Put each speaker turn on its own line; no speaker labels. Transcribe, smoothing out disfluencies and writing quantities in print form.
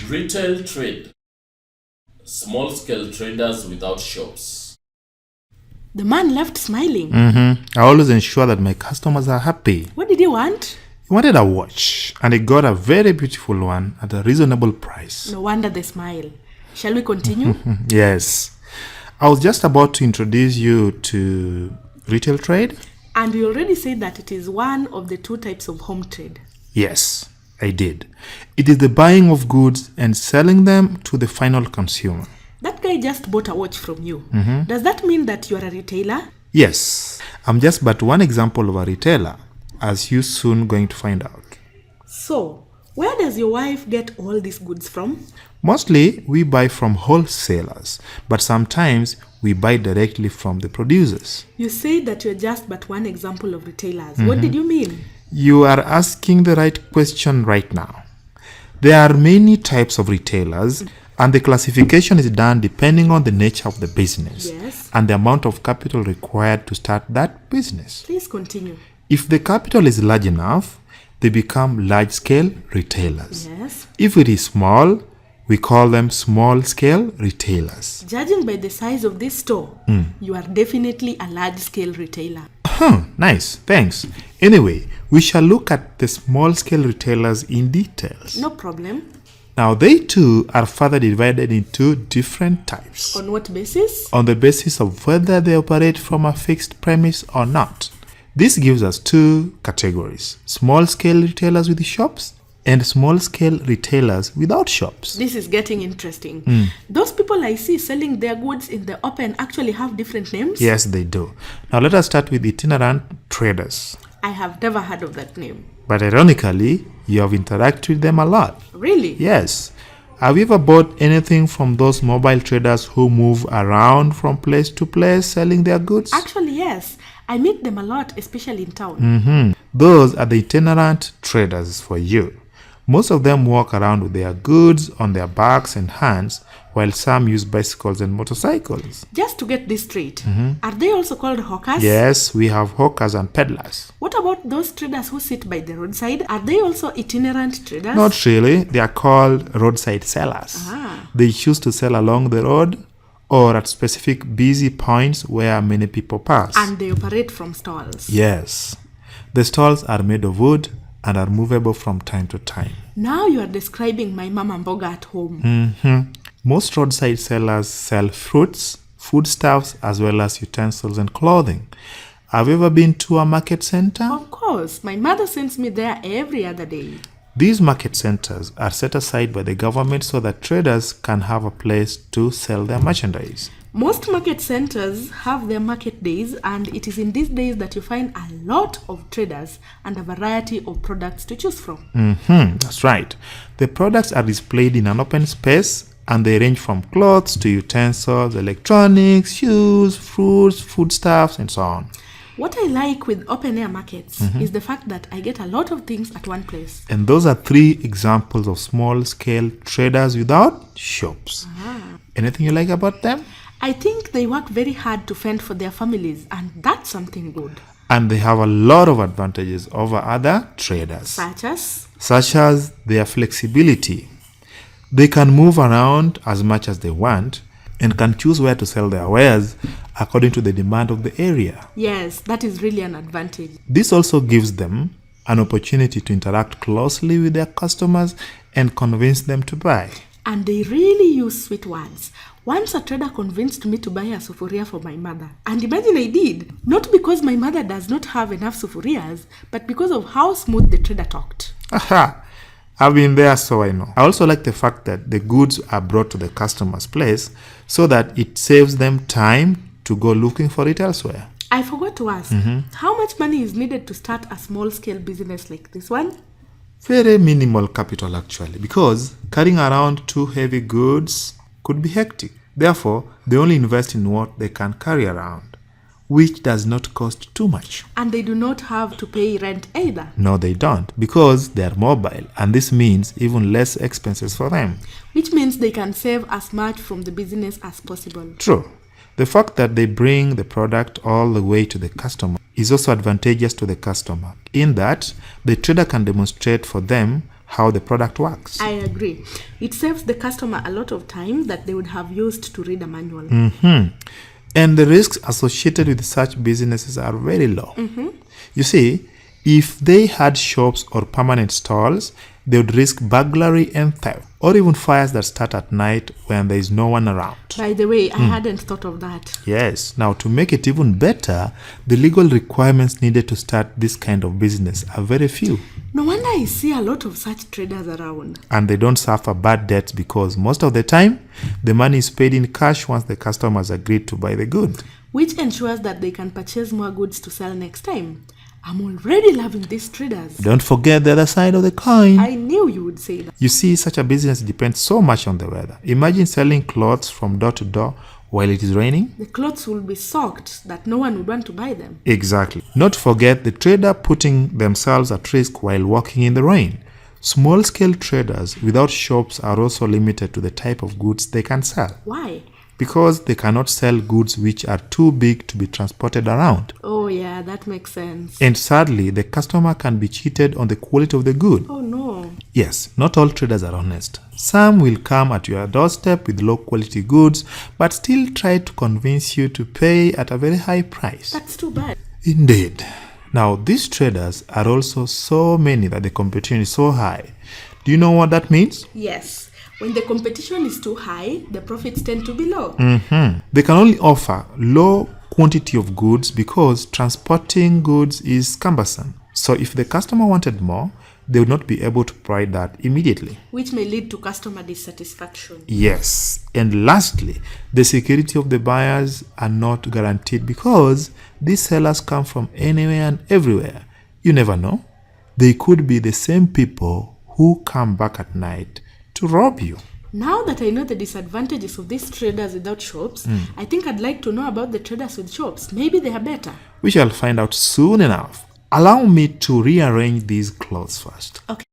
Retail trade. Small-scale traders without shops.
The man left smiling.
I always ensure that my customers are happy.
What did he want?
He wanted a watch, and he got a very beautiful one at a reasonable price.
No wonder the smile. Shall we continue?
Yes. I was just about to introduce you to retail trade.
And we already said that it is one of the two types of home trade.
Yes, I did. It is the buying of goods and selling them to the final consumer.
That guy just bought a watch from you. Does that mean that you are a retailer?
Yes, I'm just but one example of a retailer, as you soon going to find out.
So, where does your wife get all these goods from?
Mostly, we buy from wholesalers, but sometimes we buy directly from the producers.
You said that you're just but one example of retailers. What did you mean?
You are asking the right question right now. There are many types of retailers, and the classification is done depending on the nature of the business
Yes.
and the amount of capital required to start that business.
Please continue.
If the capital is large enough, they become large-scale retailers.
Yes.
If it is small, we call them small-scale retailers.
Judging by the size of this store, you are definitely a large-scale retailer.
Nice, thanks. Anyway, we shall look at the small-scale retailers in details.
No problem.
Now, they too are further divided into different types
On what basis?
on the basis of whether they operate from a fixed premise or not. This gives us two categories: small-scale retailers with shops and small-scale retailers without shops.
This is getting interesting. Those people I see selling their goods in the open actually have different names?
Yes, they do. Now, let us start with itinerant traders.
I have never heard of that name.
But ironically, you have interacted with them a lot.
Really?
Yes. Have you ever bought anything from those mobile traders who move around from place to place selling their goods?
Actually, yes. I meet them a lot, especially in town.
Those are the itinerant traders for you. Most of them walk around with their goods on their backs and hands, while some use bicycles and motorcycles.
Just to get this straight, are they also called hawkers?
Yes, we have hawkers and peddlers.
What about those traders who sit by the roadside? Are they also itinerant traders?
Not really. They are called roadside sellers. They choose to sell along the road or at specific busy points where many people pass.
And they operate from stalls.
Yes. The stalls are made of wood and are movable from time to time.
Now you are describing my mama mboga at home.
Most roadside sellers sell fruits, foodstuffs, as well as utensils and clothing. Have you ever been to a market center?
Of course, my mother sends me there every other day.
These market centers are set aside by the government so that traders can have a place to sell their merchandise.
Most market centers have their market days, and it is in these days that you find a lot of traders and a variety of products to choose from.
That's right. The products are displayed in an open space, and they range from clothes to utensils, electronics, shoes, fruits, foodstuffs, and so on.
What I like with open-air markets is the fact that I get a lot of things at one place.
And those are three examples of small-scale traders without shops. Anything you like about them?
I think they work very hard to fend for their families, and that's something good.
And they have a lot of advantages over other traders,
Such as
their flexibility. They can move around as much as they want and can choose where to sell their wares according to the demand of the area.
Yes, that is really an advantage.
This also gives them an opportunity to interact closely with their customers and convince them to buy.
And they really use sweet words. Once a trader convinced me to buy a sufuria for my mother. And imagine I did. Not because my mother does not have enough sufurias, but because of how smooth the trader talked.
Aha! I've been there, so I know. I also like the fact that the goods are brought to the customer's place so that it saves them time to go looking for it elsewhere.
I forgot to ask, how much money is needed to start a small-scale business like this one?
Very minimal capital actually, because carrying around two heavy goods could be hectic. Therefore, they only invest in what they can carry around, which does not cost too much.
And they do not have to pay rent either.
No, they don't, because they are mobile, and this means even less expenses for them.
Which means they can save as much from the business as possible.
True. The fact that they bring the product all the way to the customer is also advantageous to the customer, in that the trader can demonstrate for them how the product works.
I agree. It saves the customer a lot of time that they would have used to read a manual.
And the risks associated with such businesses are very low. You see, if they had shops or permanent stalls, they would risk burglary and theft, or even fires that start at night when there is no one around.
By the way, I hadn't thought of that.
Yes. Now, to make it even better, the legal requirements needed to start this kind of business are very few.
No wonder I see a lot of such traders around.
And they don't suffer bad debts because most of the time, the money is paid in cash once the customers agreed to buy the good.
Which ensures that they can purchase more goods to sell next time. I'm already loving these traders.
Don't forget the other side of the coin.
I knew you would say that.
You see, such a business depends so much on the weather. Imagine selling clothes from door to door while it is raining.
The clothes will be soaked that no one would want to buy them.
Exactly. Not forget the trader putting themselves at risk while walking in the rain. Small-scale traders without shops are also limited to the type of goods they can sell.
Why?
Because they cannot sell goods which are too big to be transported around.
Oh yeah, that makes sense.
And sadly, the customer can be cheated on the quality of the good.
Oh no.
Yes, not all traders are honest. Some will come at your doorstep with low quality goods, but still try to convince you to pay at a very high price.
That's too bad.
Indeed. Now, these traders are also so many that the competition is so high. Do you know what that means?
Yes. When the competition is too high, the profits tend to be low.
They can only offer low quantity of goods because transporting goods is cumbersome. So if the customer wanted more, they would not be able to provide that immediately.
Which may lead to customer dissatisfaction.
Yes. And lastly, the security of the buyers are not guaranteed because these sellers come from anywhere and everywhere. You never know. They could be the same people who come back at night to rob you.
Now that I know the disadvantages of these traders without shops, I think I'd like to know about the traders with shops. Maybe they are better.
We shall find out soon enough. Allow me to rearrange these clothes first.
Okay.